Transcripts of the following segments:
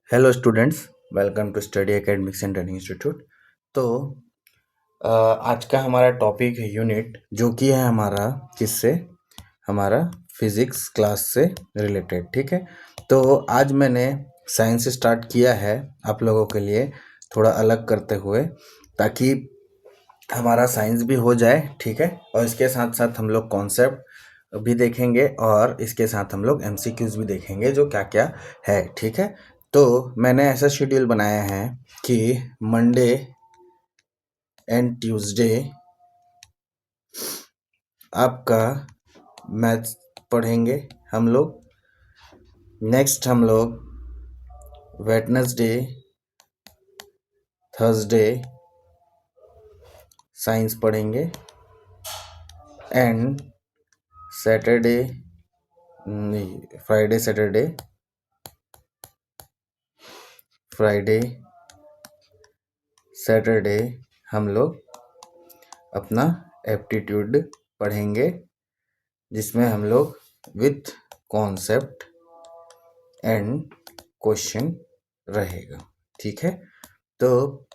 Hello students, welcome to study academics and training institute. तो आज का हमारा टॉपिक है यूनिट, जो कि है हमारा किससे, हमारा फिजिक्स क्लास से रिलेटेड। ठीक है, तो आज मैंने साइंस स्टार्ट किया है आप लोगों के लिए थोड़ा अलग करते हुए, ताकि हमारा साइंस भी हो जाए। ठीक है, और इसके साथ साथ हम लोग कॉन्सेप्ट भी देखेंगे और इसके साथ हम लोग एमसीक्यूज भी देखेंगे जो क्या क्या है। ठीक है, तो मैंने ऐसा शेड्यूल बनाया है कि मंडे एंड ट्यूसडे आपका मैथ्स पढ़ेंगे हम लोग। नेक्स्ट हम लोग वेडनेसडे थर्सडे साइंस पढ़ेंगे एंड सैटरडे नहीं, फ्राइडे सैटरडे हम लोग अपना एप्टीट्यूड पढ़ेंगे, जिसमें हम लोग विथ कॉन्सेप्ट एंड क्वेश्चन रहेगा। ठीक है, तो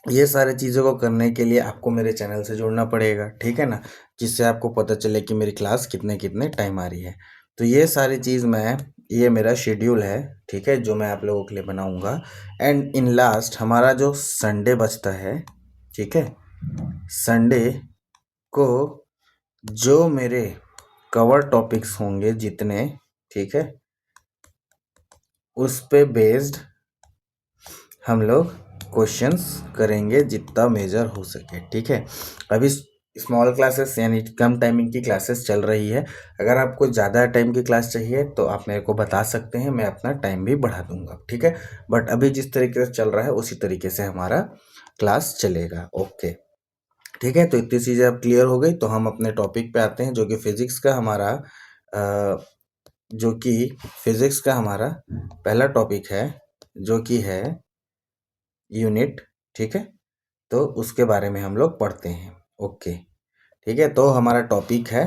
ये सारी चीज़ों को करने के लिए आपको मेरे चैनल से जुड़ना पड़ेगा। ठीक है ना, जिससे आपको पता चले कि मेरी क्लास कितने कितने टाइम आ रही है। तो ये सारी चीज़ ये मेरा शेड्यूल है। ठीक है, जो मैं आप लोगों के लिए बनाऊंगा। एंड इन लास्ट हमारा जो संडे बचता है, ठीक है, संडे को जो मेरे कवर टॉपिक्स होंगे जितने, ठीक है, उस पे बेस्ड हम लोग क्वेश्चंस करेंगे जितना मेजर हो सके। ठीक है, अभी स्मॉल क्लासेस यानी कम टाइमिंग की क्लासेस चल रही है। अगर आपको ज़्यादा टाइम की क्लास चाहिए तो आप मेरे को बता सकते हैं, मैं अपना टाइम भी बढ़ा दूंगा। ठीक है, बट अभी जिस तरीके से चल रहा है उसी तरीके से हमारा क्लास चलेगा। ओके, ठीक है, तो इतनी चीज़ें अब क्लियर हो गई, तो हम अपने टॉपिक पे आते हैं, जो कि फिजिक्स का हमारा पहला टॉपिक है, जो कि है यूनिट। ठीक है, तो उसके बारे में हम लोग पढ़ते हैं। ओके, ठीक है, तो हमारा टॉपिक है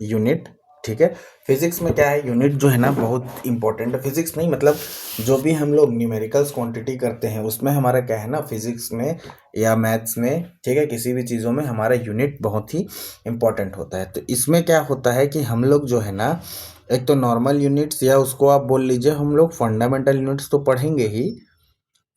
यूनिट। ठीक है, फिजिक्स में क्या है, यूनिट जो है ना बहुत इंपॉर्टेंट है। फिजिक्स नहीं मतलब जो भी हम लोग न्यूमेरिकल्स क्वांटिटी करते हैं उसमें हमारा क्या है ना, फिजिक्स में या मैथ्स में, ठीक है, किसी भी चीज़ों में हमारा यूनिट बहुत ही इंपॉर्टेंट होता है। तो इसमें क्या होता है कि हम लोग जो है ना, एक तो नॉर्मल यूनिट्स या उसको आप बोल लीजिए, हम लोग फंडामेंटल यूनिट्स तो पढ़ेंगे ही,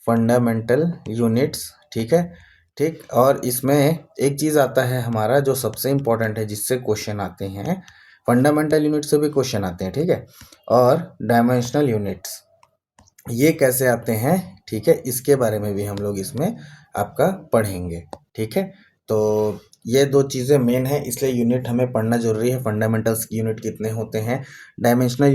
फंडामेंटल यूनिट्स। ठीक है, ठीक, और इसमें एक चीज़ आता है हमारा जो सबसे इम्पोर्टेंट है, जिससे क्वेश्चन आते हैं, फंडामेंटल यूनिट से भी क्वेश्चन आते हैं। ठीक है, और डायमेंशनल यूनिट्स ये कैसे आते हैं, ठीक है, इसके बारे में भी हम लोग इसमें आपका पढ़ेंगे। ठीक है, तो ये दो चीज़ें मेन है, इसलिए यूनिट हमें पढ़ना जरूरी है। फंडामेंटल्स की यूनिट कितने होते हैं, डायमेंशनल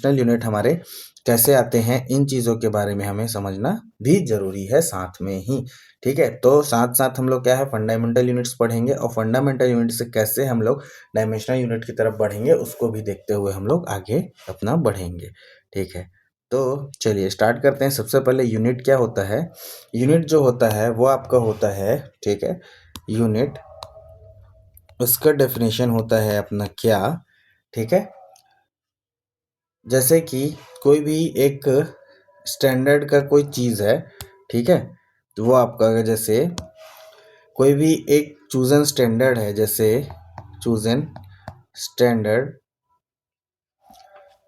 यूनिट हमारे कैसे आते हैं, इन चीज़ों के बारे में हमें समझना भी जरूरी है साथ में ही। ठीक है, तो साथ साथ हम लोग क्या है, फंडामेंटल यूनिट्स पढ़ेंगे, और फंडामेंटल यूनिट से कैसे हम लोग डायमेंशनल यूनिट की तरफ बढ़ेंगे उसको भी देखते हुए हम लोग आगे अपना बढ़ेंगे। ठीक है, तो चलिए स्टार्ट करते हैं। सबसे पहले यूनिट क्या होता है, यूनिट जो होता है वो आपका होता है, ठीक है, यूनिट, उसका डेफिनेशन होता है अपना क्या, ठीक है, जैसे कि कोई भी एक स्टैंडर्ड का कोई चीज़ है, ठीक है, तो वो आपका जैसे कोई भी एक चूजन स्टैंडर्ड है, जैसे chosen standard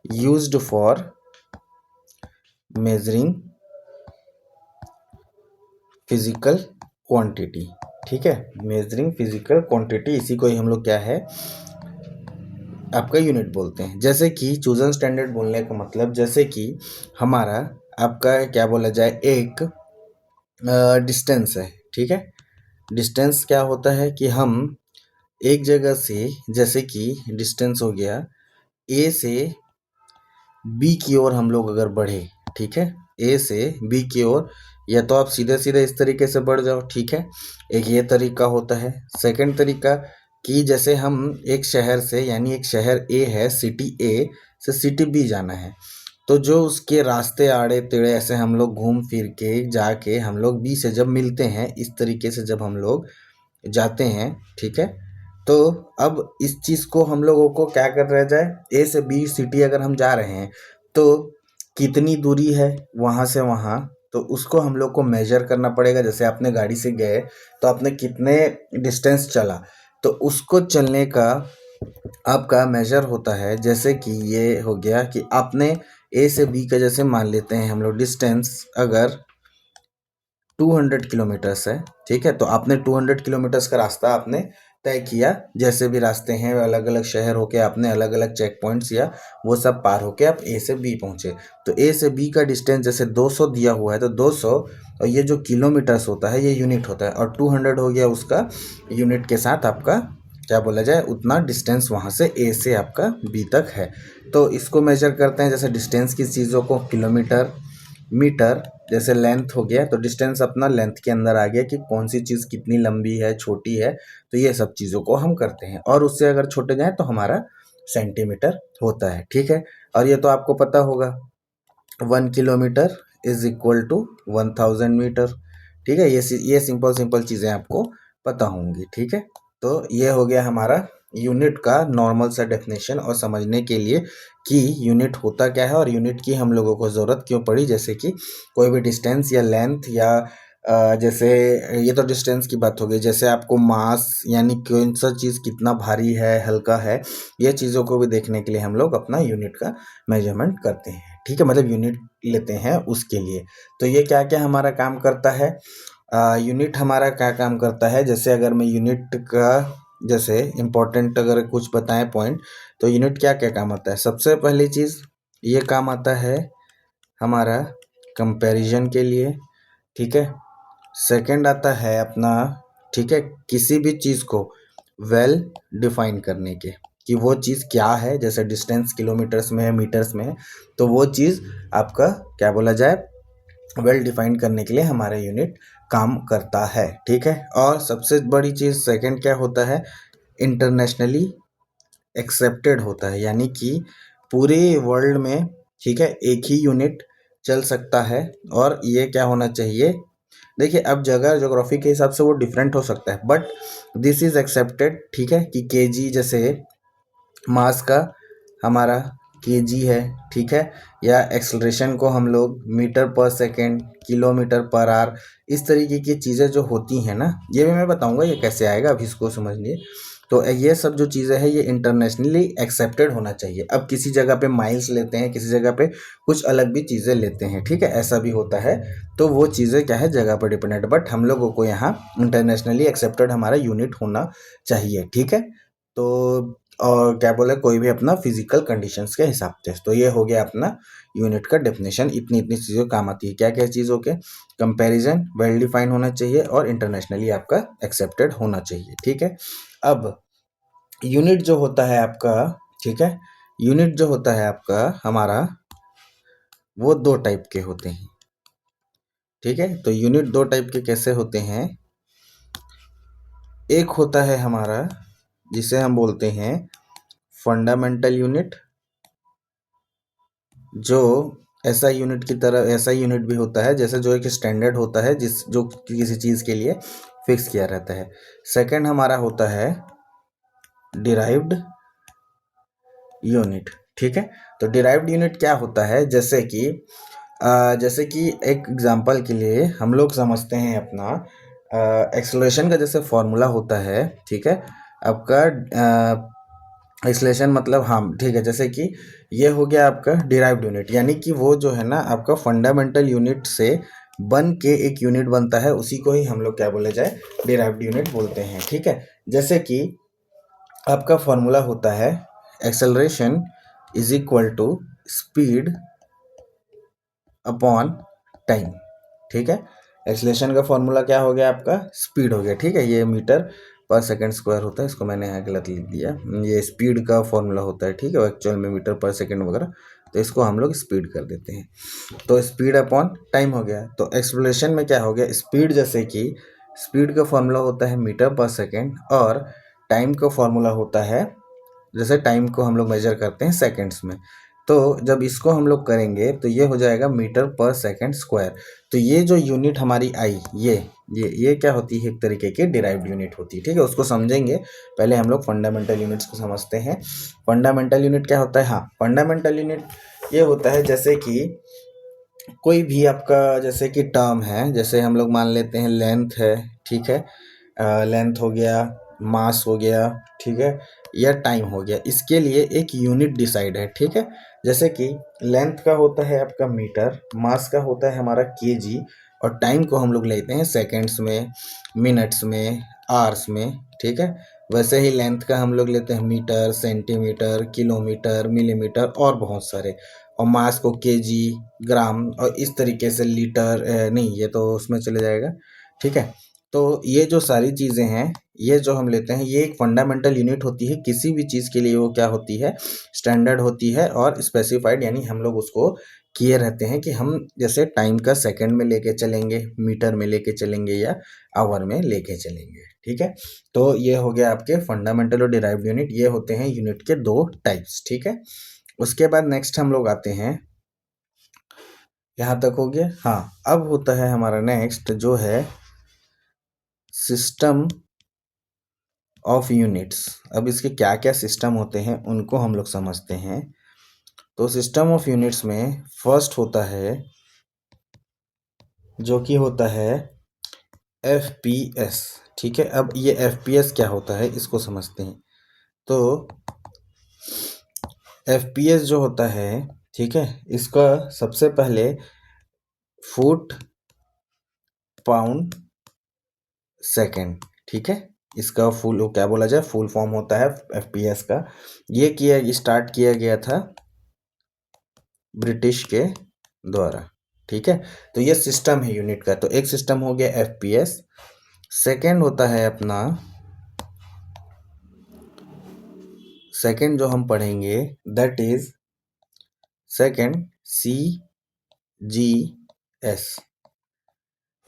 used for measuring physical quantity. ठीक है, मेजरिंग फिजिकल क्वांटिटी, इसी को ही हम लोग क्या है, आपका यूनिट बोलते हैं। जैसे कि चूजन स्टैंडर्ड बोलने का मतलब, जैसे कि हमारा आपका क्या बोला जाए, एक डिस्टेंस है। ठीक है, डिस्टेंस क्या होता है कि हम एक जगह से, जैसे कि डिस्टेंस हो गया ए से बी की ओर हम लोग अगर बढ़े, ठीक है, ए से बी की ओर, या तो आप सीधे सीधे इस तरीके से बढ़ जाओ। ठीक है, एक ये तरीका होता है। सेकंड तरीका कि जैसे हम एक शहर से, यानी एक शहर ए है, सिटी ए से सिटी बी जाना है, तो जो उसके रास्ते आड़े टेढ़े ऐसे हम लोग घूम फिर के जाके हम लोग बी से जब मिलते हैं, इस तरीके से जब हम लोग जाते हैं, ठीक है, तो अब इस चीज़ को हम लोगों को क्या कर रह जाए, ए से बी सिटी अगर हम जा रहे हैं, तो कितनी दूरी है वहाँ से वहाँ, तो उसको हम लोग को मेजर करना पड़ेगा। जैसे आपने गाड़ी से गए तो आपने कितने डिस्टेंस चला, तो उसको चलने का आपका मेजर होता है। जैसे कि ये हो गया कि आपने ए से बी का, जैसे मान लेते हैं हम लोग डिस्टेंस अगर 200 किलोमीटर्स है, ठीक है, तो आपने 200 किलोमीटर्स का रास्ता आपने तय किया। जैसे भी रास्ते हैं अलग अलग शहर होके आपने अलग अलग चेक पॉइंट्स या वो सब पार होके आप ए से बी पहुंचे। तो ए से बी का डिस्टेंस जैसे 200 दिया हुआ है, तो 200 और ये जो किलोमीटर्स होता है ये यूनिट होता है, और 200 हो गया उसका यूनिट के साथ आपका क्या बोला जाए, उतना डिस्टेंस वहाँ से ए से आपका बी तक है। तो इसको मेजर करते हैं, जैसे डिस्टेंस की चीज़ों को किलोमीटर, मीटर, जैसे लेंथ हो गया तो डिस्टेंस अपना लेंथ के अंदर आ गया कि कौन सी चीज़ कितनी लंबी है, छोटी है, तो ये सब चीज़ों को हम करते हैं। और उससे अगर छोटे जाएँ तो हमारा सेंटीमीटर होता है, ठीक है। और ये तो आपको पता होगा 1 kilometre is equal to 1000 metre, ठीक है। ये सिंपल सिंपल चीज़ें आपको पता होंगी, ठीक है। तो ये हो गया हमारा यूनिट का नॉर्मल सा डेफिनेशन, और समझने के लिए कि यूनिट होता क्या है और यूनिट की हम लोगों को ज़रूरत क्यों पड़ी। जैसे कि कोई भी डिस्टेंस या लेंथ या जैसे ये तो डिस्टेंस की बात हो गई। जैसे आपको मास यानी कौन सा चीज़ कितना भारी है, हल्का है, ये चीज़ों को भी देखने के लिए हम लोग अपना यूनिट का मेजरमेंट करते हैं, ठीक है, मतलब यूनिट लेते हैं उसके लिए। तो ये क्या क्या हमारा काम करता है, यूनिट हमारा क्या काम करता है। जैसे अगर मैं यूनिट का जैसे इम्पोर्टेंट अगर कुछ बताएं पॉइंट, तो यूनिट क्या क्या काम आता है। सबसे पहली चीज़ ये काम आता है हमारा कंपैरिजन के लिए, ठीक है। सेकंड आता है अपना, ठीक है, किसी भी चीज़ को वेल डिफाइन करने के, कि वो चीज़ क्या है। जैसे डिस्टेंस किलोमीटर्स में है, मीटर्स में है, तो वो चीज़ आपका क्या बोला जाए, वेल डिफाइन करने के लिए हमारा यूनिट काम करता है, ठीक है। और सबसे बड़ी चीज़ सेकंड क्या होता है, इंटरनेशनली एक्सेप्टेड होता है, यानी कि पूरे वर्ल्ड में, ठीक है, एक ही यूनिट चल सकता है। और ये क्या होना चाहिए, देखिए अब जगह ज्योग्राफी के हिसाब से वो डिफरेंट हो सकता है, बट दिस इज एक्सेप्टेड, ठीक है, कि केजी जैसे मास का हमारा केजी है, ठीक है, या एक्सलरेशन को हम लोग मीटर पर सेकेंड, किलोमीटर पर आवर, इस तरीके की चीज़ें जो होती हैं ना, ये भी मैं बताऊंगा ये कैसे आएगा, अभी इसको समझिए। तो ये सब जो चीज़ें हैं ये इंटरनेशनली एक्सेप्टेड होना चाहिए। अब किसी जगह पे माइल्स लेते हैं, किसी जगह पे कुछ अलग भी चीज़ें लेते हैं, ठीक है, ऐसा भी होता है। तो वो चीज़ें क्या है, जगह पर डिपेंडेंट, बट हम लोगों को यहाँ इंटरनेशनली एक्सेप्टेड हमारा यूनिट होना चाहिए, ठीक है। तो और क्या बोले, कोई भी अपना फिजिकल कंडीशंस के हिसाब से। तो ये हो गया अपना यूनिट का डेफिनेशन। इतनी इतनी चीज़ों काम आती है, क्या क्या चीज़ों के, कंपैरिजन वेल डिफाइन होना चाहिए और इंटरनेशनली आपका एक्सेप्टेड होना चाहिए, ठीक है। अब यूनिट जो होता है आपका, ठीक है, यूनिट जो होता है आपका हमारा, वो दो टाइप के होते हैं, ठीक है। तो यूनिट दो टाइप के कैसे होते हैं, एक होता है हमारा जिसे हम बोलते हैं फंडामेंटल यूनिट, जो ऐसा यूनिट की तरह, ऐसा यूनिट भी होता है जैसे जो एक स्टैंडर्ड होता है जिस जो किसी चीज़ के लिए फिक्स किया रहता है। सेकंड हमारा होता है डिराइव्ड यूनिट, ठीक है। तो डिराइव्ड यूनिट क्या होता है, जैसे कि एक एग्जांपल के लिए हम लोग समझते हैं अपना एक्सेलरेशन का जैसे फॉर्मूला होता है, ठीक है, आपका एक्सेलरेशन मतलब, हाँ ठीक है, जैसे कि ये हो गया आपका डिराइव्ड यूनिट, यानी कि वो जो है ना आपका फंडामेंटल यूनिट से बन के एक यूनिट बनता है, उसी को ही हम लोग क्या बोले जाए, डिराइव्ड यूनिट बोलते हैं, ठीक है। जैसे कि आपका फॉर्मूला होता है acceleration is equal to speed upon time, ठीक है। एक्सेलरेशन का फॉर्मूला क्या हो गया आपका, स्पीड हो गया, ठीक है। ये मीटर पर सेकंड स्क्वायर होता है, इसको मैंने यहाँ गलत लिख दिया, ये स्पीड का फॉर्मूला होता है, ठीक है, एक्चुअल में मीटर पर सेकंड वगैरह, तो इसको हम लोग स्पीड कर देते हैं। तो स्पीड अपॉन टाइम हो गया। तो एक्सेलरेशन में क्या हो गया, स्पीड, जैसे कि स्पीड का फॉर्मूला होता है मीटर पर सेकेंड, और टाइम का फॉर्मूला होता है, जैसे टाइम को हम लोग मेजर करते हैं सेकंड्स में, तो जब इसको हम लोग करेंगे तो ये हो जाएगा मीटर पर सेकंड स्क्वायर। तो ये जो यूनिट हमारी आई, ये क्या होती है, एक तरीके की डिराइव्ड यूनिट होती है, ठीक है। उसको समझेंगे, पहले हम लोग फंडामेंटल यूनिट्स को समझते हैं। फंडामेंटल यूनिट क्या होता है, हाँ, फंडामेंटल यूनिट ये होता है जैसे कि कोई भी आपका जैसे कि टर्म है, जैसे हम लोग मान लेते हैं लेंथ है, ठीक है, लेंथ हो गया, मास हो गया, ठीक है, या टाइम हो गया, इसके लिए एक यूनिट डिसाइड है, ठीक है। जैसे कि लेंथ का होता है आपका मीटर, मास का होता है हमारा केजी, और टाइम को हम लोग लेते हैं सेकंड्स में, मिनट्स में, आवर्स में, ठीक है। वैसे ही लेंथ का हम लोग लेते हैं मीटर, सेंटीमीटर, किलोमीटर, मिलीमीटर और बहुत सारे, और मास को केजी, ग्राम, और इस तरीके से लीटर, नहीं ये तो उसमें चले जाएगा, ठीक है। तो ये जो सारी चीज़ें हैं, ये जो हम लेते हैं, ये एक फंडामेंटल यूनिट होती है किसी भी चीज़ के लिए। वो क्या होती है, स्टैंडर्ड होती है और स्पेसिफाइड, यानी हम लोग उसको किए रहते हैं कि हम जैसे टाइम का सेकंड में लेके चलेंगे, मीटर में लेके चलेंगे, या आवर में लेके चलेंगे, ठीक है। तो ये हो गया आपके फंडामेंटल और डिराइव्ड यूनिट, ये होते हैं यूनिट के दो टाइप्स, ठीक है। उसके बाद नेक्स्ट हम लोग आते हैं, यहाँ तक हो गया। हाँ, अब होता है हमारा नेक्स्ट जो है सिस्टम ऑफ यूनिट्स। अब इसके क्या क्या सिस्टम होते हैं उनको हम लोग समझते हैं। तो सिस्टम ऑफ यूनिट्स में फर्स्ट होता है जो कि होता है FPS, ठीक है। अब ये FPS क्या होता है इसको समझते हैं। तो FPS जो होता है, ठीक है, इसका सबसे पहले फुट पाउंड सेकेंड, ठीक है, इसका फुल क्या बोला जाए, फुल फॉर्म होता है FPS का। ये स्टार्ट किया गया था ब्रिटिश के द्वारा, ठीक है। तो ये सिस्टम है यूनिट का। तो एक सिस्टम हो गया FPS। सेकेंड होता है अपना, सेकेंड जो हम पढ़ेंगे दैट इज सेकेंड CGS।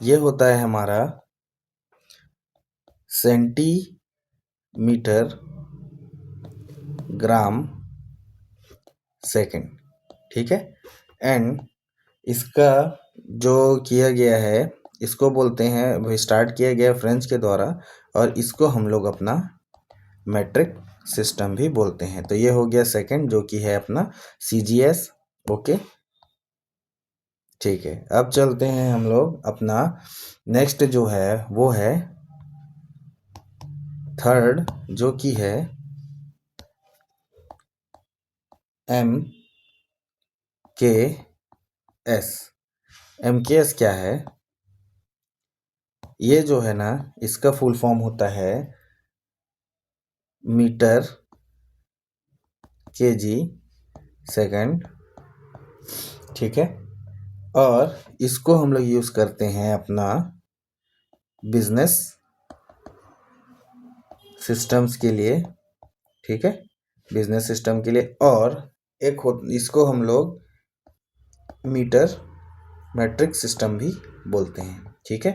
ये होता है हमारा सेंटीमीटर ग्राम सेकेंड, ठीक है। एंड इसका जो किया गया है, इसको बोलते हैं, स्टार्ट किया गया फ्रेंच के द्वारा, और इसको हम लोग अपना मैट्रिक सिस्टम भी बोलते हैं। तो ये हो गया सेकंड जो कि है अपना CGS, ओके, ठीक है। अब चलते हैं हम लोग अपना नेक्स्ट जो है वो है थर्ड जो कि है MKS। MKS क्या है, ये जो है ना, इसका फुल फॉर्म होता है मीटर केजी सेकंड, ठीक है। और इसको हम लोग यूज करते हैं अपना बिजनेस सिस्टम्स के लिए, ठीक है, बिजनेस सिस्टम के लिए। और एक इसको हम लोग मीटर मैट्रिक सिस्टम भी बोलते हैं, ठीक है।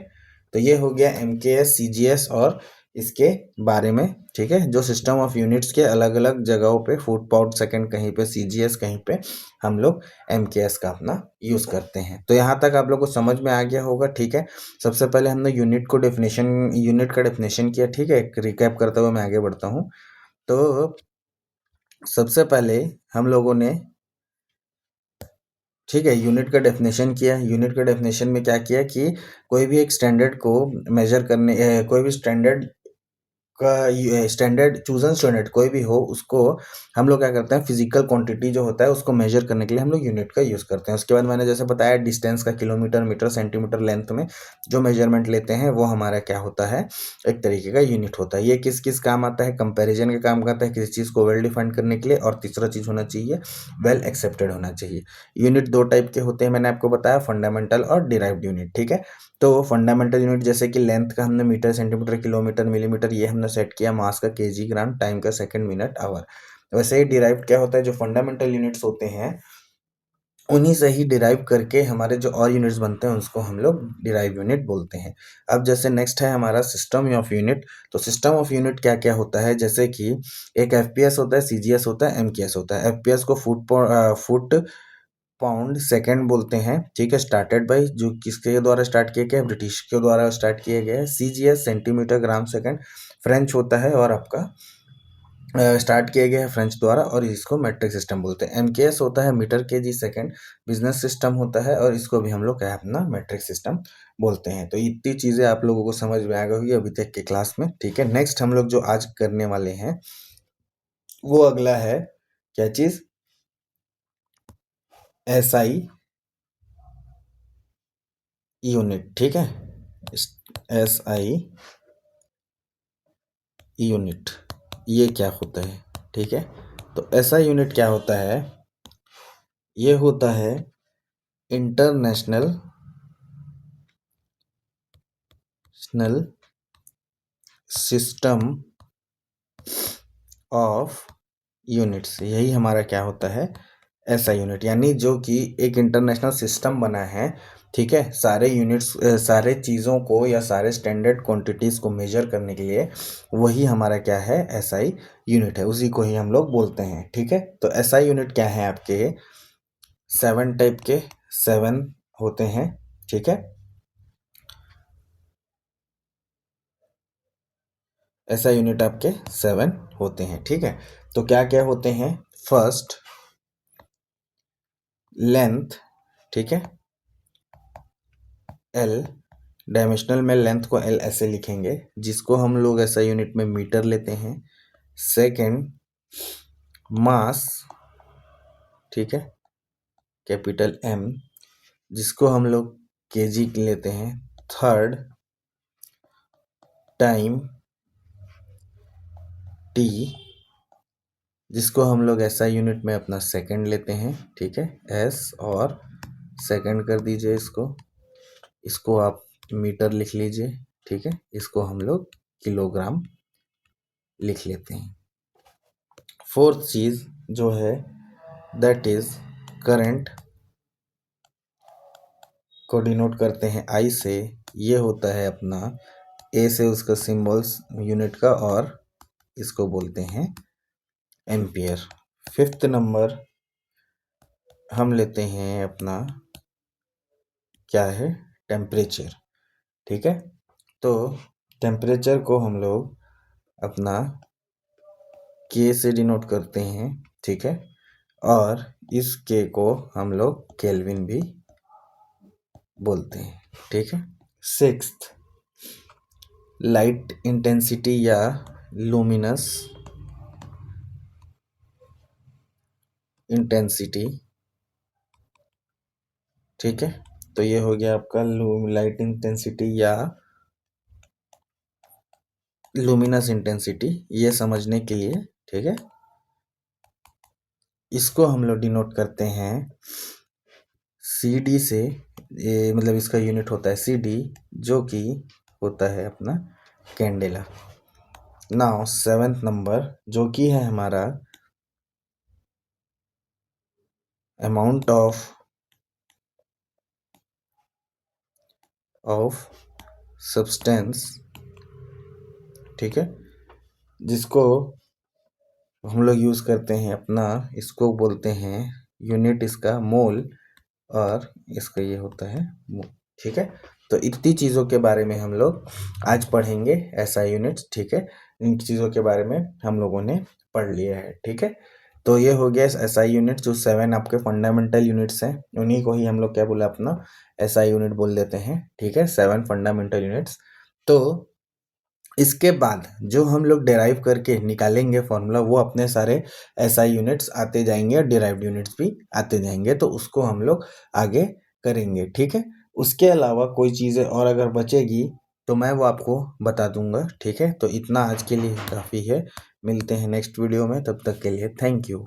तो ये हो गया MKS CGS और इसके बारे में, ठीक है। जो सिस्टम ऑफ यूनिट्स के अलग अलग जगहों पे, फुट पाउंड सेकंड कहीं पे, CGS कहीं पे, हम लोग MKS का अपना यूज करते हैं। तो यहाँ तक आप लोग को समझ में आ गया होगा, ठीक है। सबसे पहले हमने यूनिट का डेफिनेशन किया, ठीक है। एक रिकैप करते हुए मैं आगे बढ़ता हूँ। तो सबसे पहले हम लोगों ने, ठीक है, यूनिट का डेफिनेशन किया। यूनिट का डेफिनेशन में क्या किया कि कोई भी एक स्टैंडर्ड को मेजर करने, कोई भी स्टैंडर्ड का, स्टैंडर्ड चूजन स्टैंडर्ड कोई भी हो, उसको हम लोग क्या करते हैं, फिजिकल क्वांटिटी जो होता है उसको मेजर करने के लिए हम लोग यूनिट का यूज़ करते हैं। उसके बाद मैंने जैसे बताया डिस्टेंस का, किलोमीटर, मीटर, सेंटीमीटर लेंथ में जो मेजरमेंट लेते हैं वो हमारा क्या होता है, एक तरीके का यूनिट होता है। ये किस किस काम आता है, कंपेरिजन का काम करता है किसी चीज़ को वेल डिफाइंड करने के लिए। और तीसरा चीज़ होना चाहिए वेल एक्सेप्टेड होना चाहिए। यूनिट दो टाइप के होते हैं, मैंने आपको बताया, फंडामेंटल और डिराइव्ड यूनिट, ठीक है। तो फंडामेंटल यूनिट जैसे कि लेंथ का हमने मीटर, सेंटीमीटर, किलोमीटर, मिलीमीटर ये हमने सेट किया, मास का केजी, ग्राम, टाइम का सेकंड, मिनट, आवर। वैसे ही डिराइव्ड क्या होता है, जो फंडामेंटल यूनिट्स होते हैं उन्हीं से ही डिराइव करके हमारे जो और यूनिट्स बनते हैं उसको हम लोग डिराइव यूनिट बोलते हैं। अब जैसे नेक्स्ट है हमारा सिस्टम ऑफ यूनिट। तो सिस्टम ऑफ यूनिट क्या क्या होता है, जैसे कि एक FPS होता है, CGS होता है, MKS होता है। FPS को फुट पाउंड सेकंड बोलते हैं, ठीक है, स्टार्टेड बाय, जो किसके द्वारा स्टार्ट किया गया है, ब्रिटिश के द्वारा स्टार्ट किया गया है। CGS centimetre gram second French होता है, और आपका स्टार्ट किए गए हैं फ्रेंच द्वारा और इसको मेट्रिक सिस्टम बोलते हैं। MKS होता है metre KG second, business system होता है और इसको भी हम लोग क्या है अपना मेट्रिक सिस्टम बोलते हैं। तो इतनी चीज़ें आप लोगों को समझ में आ गई होगी अभी तक के क्लास में, ठीक है। नेक्स्ट हम लोग जो आज करने वाले हैं वो अगला है क्या चीज़, SI यूनिट, ठीक है। SI यूनिट ये क्या होता है, ठीक है। तो SI यूनिट क्या होता है, ये होता है इंटरनेशनल सिस्टम ऑफ यूनिट्स, यही हमारा क्या होता है SI यूनिट, यानी जो कि एक इंटरनेशनल सिस्टम बना है, ठीक है। सारे यूनिट्स सारे चीज़ों को या सारे स्टैंडर्ड क्वांटिटीज़ को मेजर करने के लिए वही हमारा क्या है SI यूनिट है, उसी को ही हम लोग बोलते हैं, ठीक है। तो SI यूनिट क्या है आपके 7 टाइप के 7 होते हैं, ठीक है। SI यूनिट आपके 7 होते हैं, ठीक है। तो क्या क्या होते हैं, फर्स्ट लेंथ, ठीक है, L, डायमेंशनल में लेंथ को L ऐसे लिखेंगे जिसको हम लोग SI यूनिट में मीटर लेते हैं। सेकंड मास, ठीक है, कैपिटल M, जिसको हम लोग केजी लेते हैं। थर्ड टाइम T, जिसको हम लोग SI यूनिट में अपना सेकंड लेते हैं, ठीक है, S, और सेकंड कर दीजिए इसको आप मीटर लिख लीजिए, ठीक है। इसको हम लोग किलोग्राम लिख लेते हैं। फोर्थ चीज़ जो है दैट इज करंट, को डिनोट करते हैं I से, ये होता है अपना A से उसका सिंबल्स यूनिट का और इसको बोलते हैं एम्पियर। फिफ्थ नंबर हम लेते हैं अपना क्या है टेम्परेचर, ठीक है। तो टेम्परेचर को हम लोग अपना K से डिनोट करते हैं, ठीक है, और इस K को हम लोग केल्विन भी बोलते हैं, ठीक है। सिक्स्थ लाइट इंटेंसिटी या लुमिनस इंटेंसिटी, ठीक है। तो ये हो गया आपका लाइट इंटेंसिटी या लुमिनस इंटेंसिटी, ये समझने के लिए, ठीक है। इसको हम लोग डिनोट करते हैं CD से, ये मतलब इसका यूनिट होता है CD, जो कि होता है अपना कैंडेला। नाउ सेवेंथ नंबर जो कि है हमारा अमाउंट ऑफ सब्सटेंस, ठीक है, जिसको हम लोग यूज़ करते हैं अपना, इसको बोलते हैं यूनिट इसका मोल और इसका ये होता है मोल, ठीक है। तो इतनी चीज़ों के बारे में हम लोग आज पढ़ेंगे SI यूनिट्स, ठीक है। इन चीज़ों के बारे में हम लोगों ने पढ़ लिया है, ठीक है। तो ये हो गया SI यूनिट, जो 7 आपके फंडामेंटल यूनिट्स हैं, उन्हीं को ही हम लोग क्या बोला अपना SI यूनिट बोल देते हैं, ठीक है, 7 फंडामेंटल यूनिट्स। तो इसके बाद जो हम लोग डेराइव करके निकालेंगे फॉर्मूला, वो अपने सारे SI यूनिट्स आते जाएंगे और डिराइव्ड यूनिट्स भी आते जाएंगे, तो उसको हम लोग आगे करेंगे, ठीक है। उसके अलावा कोई चीज़ें और अगर बचेगी तो मैं वो आपको बता दूंगा, ठीक है। तो इतना आज के लिए काफ़ी है, मिलते हैं नेक्स्ट वीडियो में, तब तक के लिए थैंक यू।